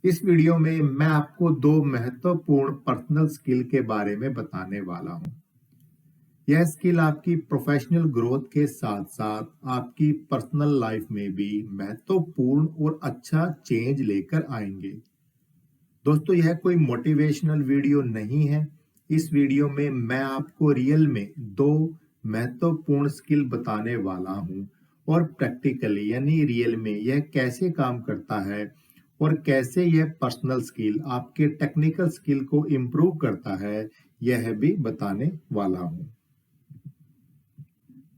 इस वीडियो में मैं आपको दो महत्वपूर्ण पर्सनल स्किल के बारे में बताने वाला हूं। यह स्किल आपकी प्रोफेशनल ग्रोथ के साथ साथ आपकी पर्सनल लाइफ में भी महत्वपूर्ण और अच्छा चेंज लेकर आएंगे। दोस्तों, यह कोई मोटिवेशनल वीडियो नहीं है। इस वीडियो में मैं आपको रियल में दो महत्वपूर्ण स्किल बताने वाला हूं और प्रैक्टिकली यानी रियल में यह कैसे काम करता है और कैसे यह पर्सनल स्किल आपके टेक्निकल स्किल को इम्प्रूव करता है, यह भी बताने वाला हूं।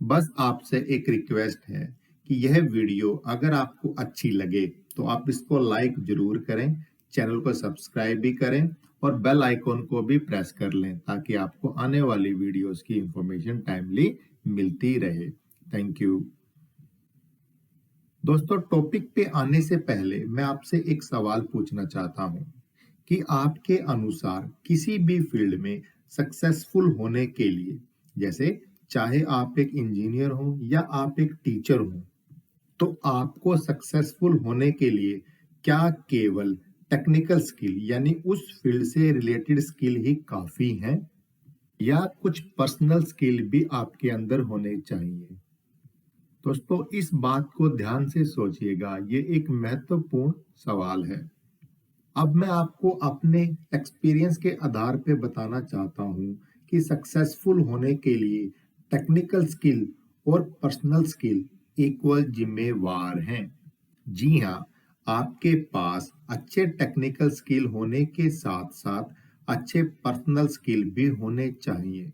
बस आपसे एक रिक्वेस्ट है कि यह वीडियो अगर आपको अच्छी लगे तो आप इसको लाइक जरूर करें, चैनल को सब्सक्राइब भी करें और बेल आइकॉन को भी प्रेस कर लें ताकि आपको आने वाली वीडियोस की इंफॉर्मेशन टाइमली मिलती रहे। Thank you. दोस्तों, टॉपिक पे आने से पहले मैं आपसे एक सवाल पूछना चाहता हूं कि आपके अनुसार किसी भी फील्ड में सक्सेसफुल होने के लिए, जैसे चाहे आप एक इंजीनियर हो या आप एक टीचर हो, तो आपको सक्सेसफुल होने के लिए क्या केवल टेक्निकल स्किल यानी उस फील्ड से रिलेटेड स्किल ही काफी हैं या कुछ पर्सनल स्किल भी आपके अंदर होने चाहिए? दोस्तों, इस बात को ध्यान से सोचिएगा, ये एक महत्वपूर्ण सवाल है। अब मैं आपको अपने एक्सपीरियंस के आधार पे बताना चाहता हूँ कि सक्सेसफुल होने के लिए टेक्निकल स्किल और पर्सनल स्किल इक्वल जिम्मेवार हैं। जी हाँ, आपके पास अच्छे टेक्निकल स्किल होने के साथ साथ अच्छे पर्सनल स्किल भी होने चाहिए।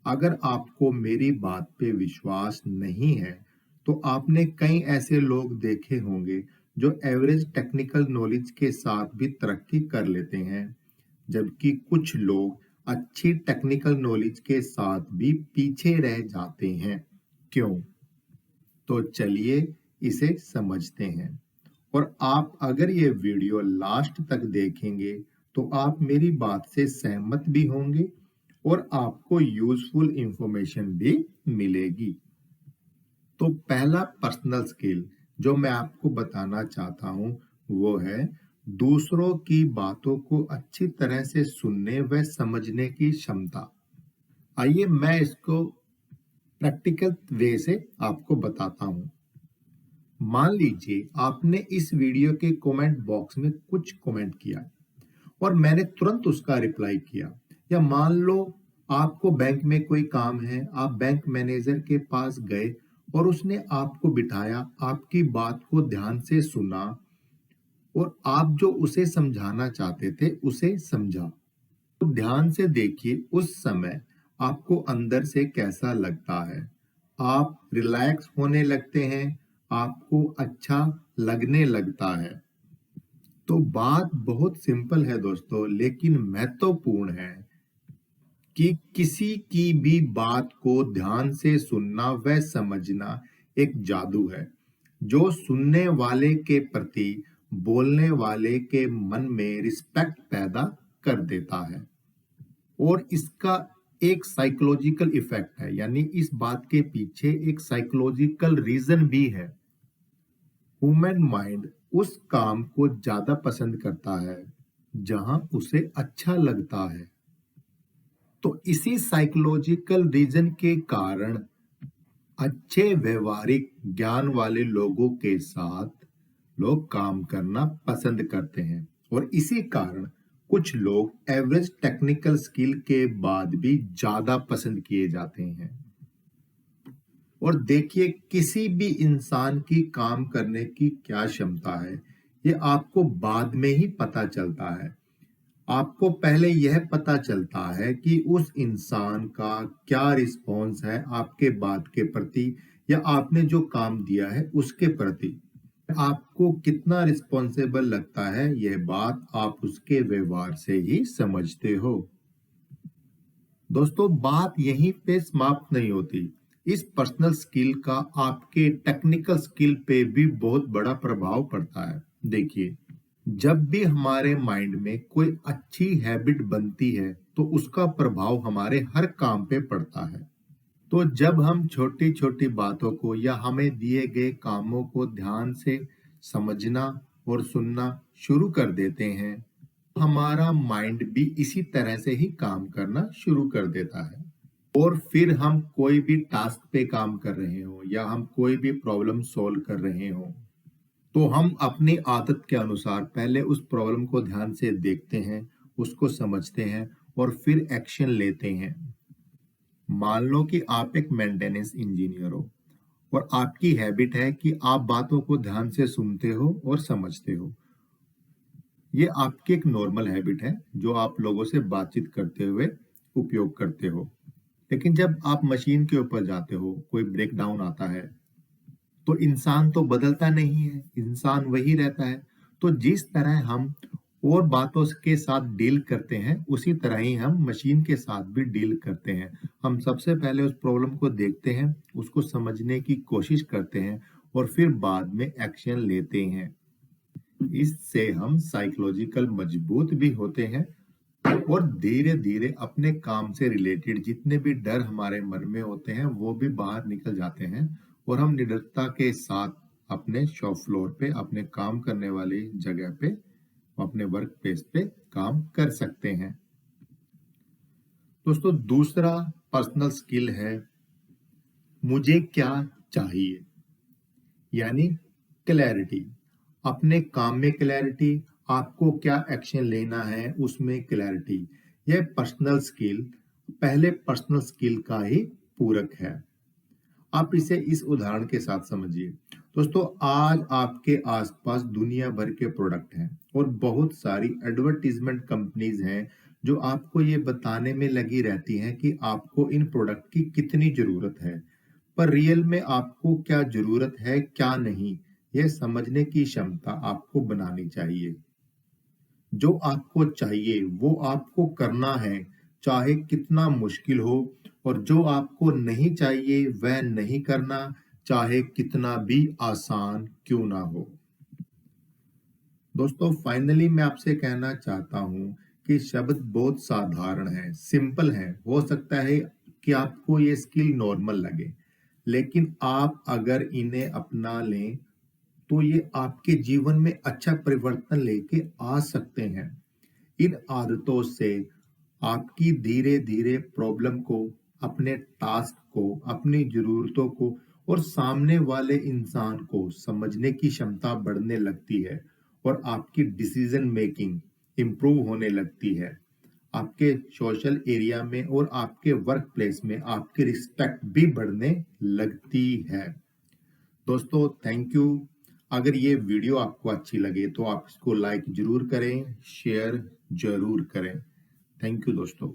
अगर आपको मेरी बात पे विश्वास नहीं है, तो आपने कई ऐसे लोग देखे होंगे जो एवरेज टेक्निकल नॉलेज के साथ भी तरक्की कर लेते हैं, जबकि कुछ लोग अच्छी टेक्निकल नॉलेज के साथ भी पीछे रह जाते हैं। क्यों? तो चलिए इसे समझते हैं। और आप अगर ये वीडियो लास्ट तक देखेंगे तो आप मेरी बात से सहमत भी होंगे और आपको यूजफुल इंफॉर्मेशन भी मिलेगी। तो पहला पर्सनल स्किल जो मैं आपको बताना चाहता हूं वो है दूसरों की बातों को अच्छी तरह से सुनने व समझने की क्षमता। आइए मैं इसको प्रैक्टिकल वे से आपको बताता हूं। मान लीजिए आपने इस वीडियो के कमेंट बॉक्स में कुछ कमेंट किया और मैंने तुरंत उसका रिप्लाई किया। या मान लो आपको बैंक में कोई काम है, आप बैंक मैनेजर के पास गए और उसने आपको बिठाया, आपकी बात को ध्यान से सुना और आप जो उसे समझाना चाहते थे उसे समझा। तो ध्यान से देखिए उस समय आपको अंदर से कैसा लगता है। आप रिलैक्स होने लगते हैं, आपको अच्छा लगने लगता है। तो बात बहुत सिंपल है दोस्तों, लेकिन महत्वपूर्ण है कि किसी की भी बात को ध्यान से सुनना व समझना एक जादू है जो सुनने वाले के प्रति बोलने वाले के मन में रिस्पेक्ट पैदा कर देता है। और इसका एक साइकोलॉजिकल इफेक्ट है, यानी इस बात के पीछे एक साइकोलॉजिकल रीजन भी है। ह्यूमन माइंड उस काम को ज्यादा पसंद करता है जहां उसे अच्छा लगता है। तो इसी साइकोलॉजिकल रीजन के कारण अच्छे व्यवहारिक ज्ञान वाले लोगों के साथ लोग काम करना पसंद करते हैं और इसी कारण कुछ लोग एवरेज टेक्निकल स्किल के बाद भी ज्यादा पसंद किए जाते हैं। और देखिए, किसी भी इंसान की काम करने की क्या क्षमता है ये आपको बाद में ही पता चलता है। आपको पहले यह पता चलता है कि उस इंसान का क्या रिस्पॉन्स है आपके बात के प्रति या आपने जो काम दिया है उसके प्रति। आपको कितना रिस्पॉन्सिबल लगता है यह बात आप उसके व्यवहार से ही समझते हो। दोस्तों, बात यहीं पे समाप्त नहीं होती। इस पर्सनल स्किल का आपके टेक्निकल स्किल पे भी बहुत बड़ा प्रभाव पड़ता है। देखिए, जब भी हमारे माइंड में कोई अच्छी हैबिट बनती है तो उसका प्रभाव हमारे हर काम पे पड़ता है। तो जब हम छोटी छोटी बातों को या हमें दिए गए कामों को ध्यान से समझना और सुनना शुरू कर देते हैं, हमारा माइंड भी इसी तरह से ही काम करना शुरू कर देता है। और फिर हम कोई भी टास्क पे काम कर रहे हो या हम कोई भी प्रॉब्लम सॉल्व कर रहे हो, तो हम अपनी आदत के अनुसार पहले उस प्रॉब्लम को ध्यान से देखते हैं, उसको समझते हैं और फिर एक्शन लेते हैं। मान लो कि आप एक मेंटेनेंस इंजीनियर हो और आपकी हैबिट है कि आप बातों को ध्यान से सुनते हो और समझते हो। ये आपकी एक नॉर्मल हैबिट है जो आप लोगों से बातचीत करते हुए उपयोग करते हो। लेकिन जब आप मशीन के ऊपर जाते हो, कोई ब्रेकडाउन आता है, तो इंसान तो बदलता नहीं है, इंसान वही रहता है। तो जिस तरह हम और बातों के साथ डील करते हैं, उसी तरह ही हम मशीन के साथ भी डील करते हैं। हम सबसे पहले उस प्रॉब्लम को देखते हैं, उसको समझने की कोशिश करते हैं और फिर बाद में एक्शन लेते हैं। इससे हम साइकोलॉजिकल मजबूत भी होते हैं और धीरे धीरे अपने काम से रिलेटेड जितने भी डर हमारे मन में होते हैं वो भी बाहर निकल जाते हैं और हम निडरता के साथ अपने शॉप फ्लोर पे, अपने काम करने वाली जगह पे, अपने वर्क प्लेस पे काम कर सकते हैं। दोस्तों, दूसरा पर्सनल स्किल है मुझे क्या चाहिए, यानी क्लैरिटी। अपने काम में क्लैरिटी, आपको क्या एक्शन लेना है उसमें क्लैरिटी। यह पर्सनल स्किल पहले पर्सनल स्किल का ही पूरक है। आप इसे इस उदाहरण के साथ समझिए। दोस्तों, आज आपके आसपास दुनिया भर के प्रोडक्ट हैं और बहुत सारी एडवर्टीजमेंट कंपनीज हैं जो आपको ये बताने में लगी रहती हैं कि आपको इन प्रोडक्ट की कितनी जरूरत है। पर रियल में आपको क्या जरूरत है, क्या नहीं, यह समझने की क्षमता आपको बनानी चाहिए। जो आपको चाहिए वो आपको करना है, चाहे कितना मुश्किल हो, और जो आपको नहीं चाहिए वह नहीं करना, चाहे कितना भी आसान क्यों ना हो। दोस्तों, फाइनली मैं आपसे कहना चाहता हूं कि शब्द बहुत साधारण है, सिंपल है। हो सकता है कि आपको ये स्किल नॉर्मल लगे, लेकिन आप अगर इन्हें अपना लें तो ये आपके जीवन में अच्छा परिवर्तन लेके आ सकते हैं। इन आदतों से आपकी धीरे धीरे प्रॉब्लम को, अपने टास्क को, अपनी जरूरतों को और सामने वाले इंसान को समझने की क्षमता बढ़ने लगती है और आपकी डिसीजन मेकिंग इंप्रूव होने लगती है। आपके सोशल एरिया में और आपके वर्क प्लेस में आपकी रिस्पेक्ट भी बढ़ने लगती है। दोस्तों, थैंक यू। अगर ये वीडियो आपको अच्छी लगे तो आप इसको लाइक जरूर करें, शेयर जरूर करें। थैंक यू दोस्तों।